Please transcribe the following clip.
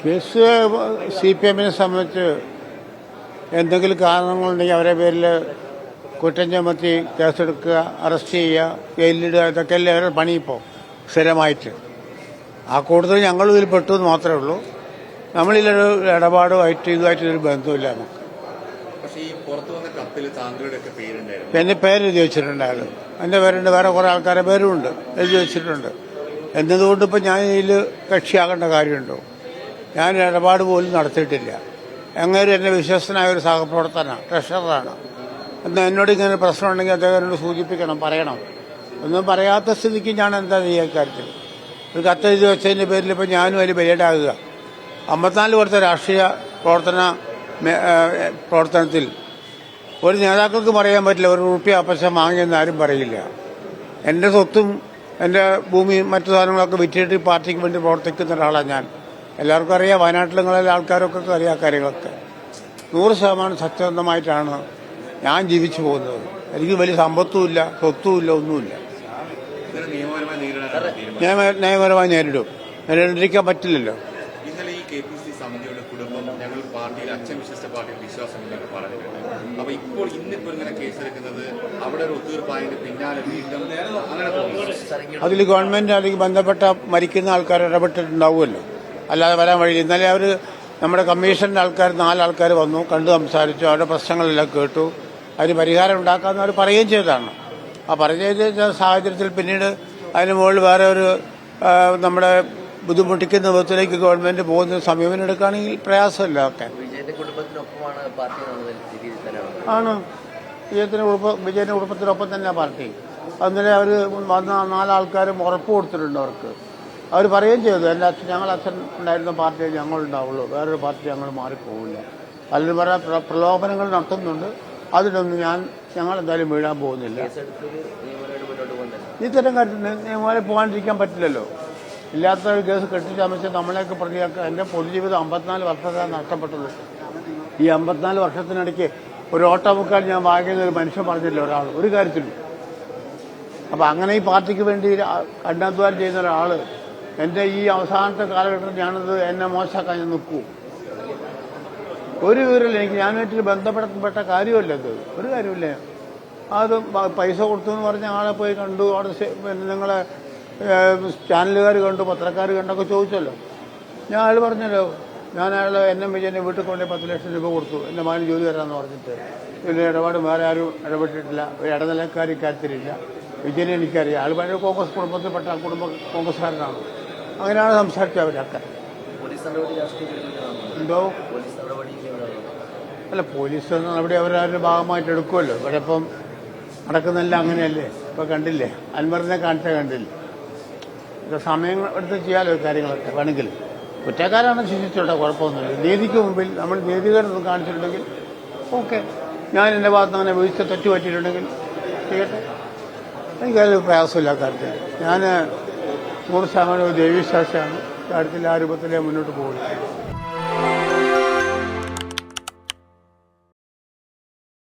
Case CPM സംബന്ധിച്ച് എന്തെങ്കിലും കാരണങ്ങളുണ്ടെങ്കിൽ അവരെ പേരിൽ കുറ്റം ചുമത്തി കേസെടുക്കുക, അറസ്റ്റ് ചെയ്യുക, ജയിലിലിടുക, ഇതൊക്കെയല്ലേ അവരുടെ പണി ഇപ്പോൾ സ്ഥിരമായിട്ട്. ആ കൂടുതൽ ഞങ്ങളും ഇതിൽ പെട്ടു എന്ന് മാത്രമേ ഉള്ളൂ. നമ്മളിലൊരു ഇടപാടുമായിട്ട് ഇതുമായിട്ടൊരു ബന്ധമില്ല നമുക്ക്. എന്റെ പേര് എഴുതി വെച്ചിട്ടുണ്ടായിരുന്നു. എന്റെ പേരുണ്ട്, വേറെ കുറെ ആൾക്കാരുടെ പേരുമുണ്ട്, എഴുതി വെച്ചിട്ടുണ്ട്. എന്നതുകൊണ്ട് ഇപ്പം ഞാൻ ഇതിൽ കക്ഷിയാകേണ്ട കാര്യമുണ്ടോ? ഞാൻ ഇടപാട് പോലും നടത്തിയിട്ടില്ല. അങ്ങനെ എന്നെ വിശ്വസ്തനായ ഒരു സഹപ്രവർത്തനാണ്, ട്രഷററാണ്. എന്നാൽ എന്നോട് ഇങ്ങനെ പ്രശ്നമുണ്ടെങ്കിൽ അദ്ദേഹത്തിനോട് സൂചിപ്പിക്കണം, പറയണം. ഒന്നും പറയാത്ത സ്ഥിതിക്ക് ഞാൻ എന്താ ചെയ്യുക കാര്യത്തിൽ? ഒരു കത്തെഴുതി വെച്ചതിന്റെ പേരിൽ ഇപ്പം ഞാനും അതിൽ ബലിയാടാകുക. 54 വർഷത്തെ രാഷ്ട്രീയ പ്രവർത്തനത്തിൽ ഒരു നേതാക്കൾക്കും പറയാൻ പറ്റില്ല ഒരു റുപ്യ അപ്പശം വാങ്ങിയെന്ന് ആരും പറയില്ല. എന്റെ സ്വത്തും എന്റെ ഭൂമിയും മറ്റു സാധനങ്ങളൊക്കെ വിറ്റിട്ട് പാർട്ടിക്ക് വേണ്ടി പ്രവർത്തിക്കുന്ന ഒരാളാണ് ഞാൻ. എല്ലാവർക്കും അറിയാം, വയനാട്ടിലെ ആൾക്കാരൊക്കെ അറിയാം കാര്യങ്ങളൊക്കെ. 100% സത്യസന്ധമായിട്ടാണ് ഞാൻ ജീവിച്ചു പോകുന്നത്. എനിക്ക് വലിയ സമ്പത്തുമില്ല, സ്വത്തുമില്ല, ഒന്നുമില്ല. നിയമപരമായി നേരിടാതിരിക്കാൻ പറ്റില്ലല്ലോ. ഇന്നലെ ഈ KPC സമിതിയുടെ കുടുംബം ഞങ്ങൾ പാർട്ടിയിൽ അച്ഛൻ വിശ്വസിച്ച പാർട്ടിയിൽ വിശ്വാസമില്ലെന്ന് പറഞ്ഞിട്ടുണ്ട്. അപ്പൊ ഇന്നിപ്പോ ഇങ്ങനെ കേസെടുക്കുന്നത് അവിടെ ഒരു ഒത്തുതീർപ്പായതിന്റെ പിന്നാലെ വീണ്ടും അങ്ങനെ തോന്നുന്നു. അതിൽ ഗവൺമെന്റ് അല്ലെങ്കിൽ ബന്ധപ്പെട്ട മരിക്കുന്ന ആൾക്കാർ ഇടപെട്ടിട്ടുണ്ടാവുമല്ലോ, അല്ലാതെ വരാൻ വഴിയില്ല. ഇന്നലെ അവർ നമ്മുടെ കമ്മീഷന്റെ ആൾക്കാർ 4 ആൾക്കാർ വന്നു, കണ്ടു, സംസാരിച്ചു, അവരുടെ പ്രശ്നങ്ങളെല്ലാം കേട്ടു, അതിന് പരിഹാരം ഉണ്ടാക്കാമെന്ന് അവർ പറയുകയും ചെയ്തതാണ്. ആ പറയുന്ന സാഹചര്യത്തിൽ പിന്നീട് അതിന് മുകളിൽ വേറെ ഒരു നമ്മുടെ ബുദ്ധിമുട്ടിക്കുന്ന വിധത്തിലേക്ക് ഗവൺമെന്റ് പോകുന്ന സമീപനം എടുക്കുകയാണെങ്കിൽ പ്രയാസമില്ല. ഒക്കെ ആണ്. വിജയന്റെ കുടുംബത്തിനൊപ്പം തന്നെ പാർട്ടി. അന്നേരം അവർ വന്ന 4 ആൾക്കാരും ഉറപ്പ് കൊടുത്തിട്ടുണ്ട് അവർക്ക്. അവർ പറയുകയും ചെയ്തു, ഞങ്ങൾ അച്ഛൻ ഉണ്ടായിരുന്ന പാർട്ടിയെ ഞങ്ങളുണ്ടാവുള്ളൂ, വേറൊരു പാർട്ടി ഞങ്ങൾ മാറിപ്പോവില്ല. പലരും വേറെ പ്രലോഭനങ്ങൾ നടത്തുന്നുണ്ട്. അതിലൊന്നും ഞങ്ങൾ എന്തായാലും വീഴാൻ പോകുന്നില്ല. ഇത്തരം കാര്യത്തിൽ നിയമമായി പോകാണ്ടിരിക്കാൻ പറ്റില്ലല്ലോ. ഇല്ലാത്ത ഒരു കേസ് കെട്ടിച്ചമച്ച് നമ്മളെയൊക്കെ പ്രതിയാക്കുക. എന്റെ പൊതുജീവിതം 54 വർഷത്താണ് നഷ്ടപ്പെട്ടത്. ഈ 54 വർഷത്തിനിടയ്ക്ക് ഒരു ഓട്ടോമുക്കാൽ ഞാൻ വാങ്ങിയത് ഒരു മനുഷ്യൻ പറഞ്ഞില്ല ഒരാൾ ഒരു കാര്യത്തിലും. അപ്പൊ അങ്ങനെ ഈ പാർട്ടിക്ക് വേണ്ടി കഠിനാധ്വാനം ചെയ്യുന്ന ഒരാള് എന്റെ ഈ അവസാനത്തെ കാലഘട്ടത്തിൽ ഞാനത് എന്നെ മോശമാക്കാൻ ഞാൻ നിൽക്കൂ. ഒരു വിവരമില്ല എനിക്ക്. ഞാനായിട്ട് ബന്ധപ്പെട്ട കാര്യമല്ല ഇത്, ഒരു കാര്യമില്ല. അത് പൈസ കൊടുത്തു എന്ന് പറഞ്ഞ ആളെ പോയി കണ്ടു, അവിടെ പിന്നെ നിങ്ങളെ ചാനലുകാർ കണ്ടു, പത്രക്കാർ കണ്ടൊക്കെ ചോദിച്ചല്ലോ. ഞാൻ അയാൾ പറഞ്ഞല്ലോ, ഞാൻ എന്നെ വിജയന്റെ വീട്ടിൽ കൊണ്ട് 10 ലക്ഷം രൂപ കൊടുത്തു, എന്റെ മകന് ജോലി തരാമെന്ന് പറഞ്ഞിട്ട്. ഇതിന്റെ ഇടപാട് വേറെ ആരും ഇടപെട്ടിട്ടില്ല, ഒരു ഇടനിലക്കാർ ഇക്കാര്യത്തിലില്ല. വിജയനെ എനിക്കറിയാം, ആൾ ഭയങ്കര കോൺഗ്രസ് കുടുംബത്തിൽപ്പെട്ട കോൺഗ്രസ്സുകാരനാണ്. അങ്ങനെയാണ് സംസാരിച്ചത് അവരൊക്കെ. എന്തോ അല്ല, പോലീസ് നടപടി അവരുടെ ഭാഗമായിട്ട് എടുക്കുമല്ലോ. ഇവിടെ ഇപ്പം നടക്കുന്നെല്ലാം അങ്ങനെയല്ലേ. ഇപ്പൊ കണ്ടില്ലേ, അൻവറിനെ കണ്ടില്ലേ. ഇത് സമയം എടുത്ത് ചെയ്യാലോ കാര്യങ്ങളൊക്കെ വേണമെങ്കിൽ. കുറ്റക്കാരാണ് ശിക്ഷിച്ചോട്ടെ, കുഴപ്പമൊന്നുമില്ല. നീതിക്ക് മുമ്പിൽ നമ്മൾ നീതികേടൊന്നും കാണിച്ചിട്ടുണ്ടെങ്കിൽ ഓക്കെ. ഞാൻ എന്റെ ഭാഗത്ത് അങ്ങനെ വീഴ്ച തെറ്റ് പറ്റിയിട്ടുണ്ടെങ്കിൽ ചെയ്യട്ടെ, എനിക്കതിൽ പ്രയാസമില്ല. കാര്യത്തിൽ ഞാൻ 100% ദൈവവിശ്വാസിയാണ്. കാര്യത്തിൽ ആ രൂപത്തിലേ മുന്നോട്ട് പോകുള്ളൂ.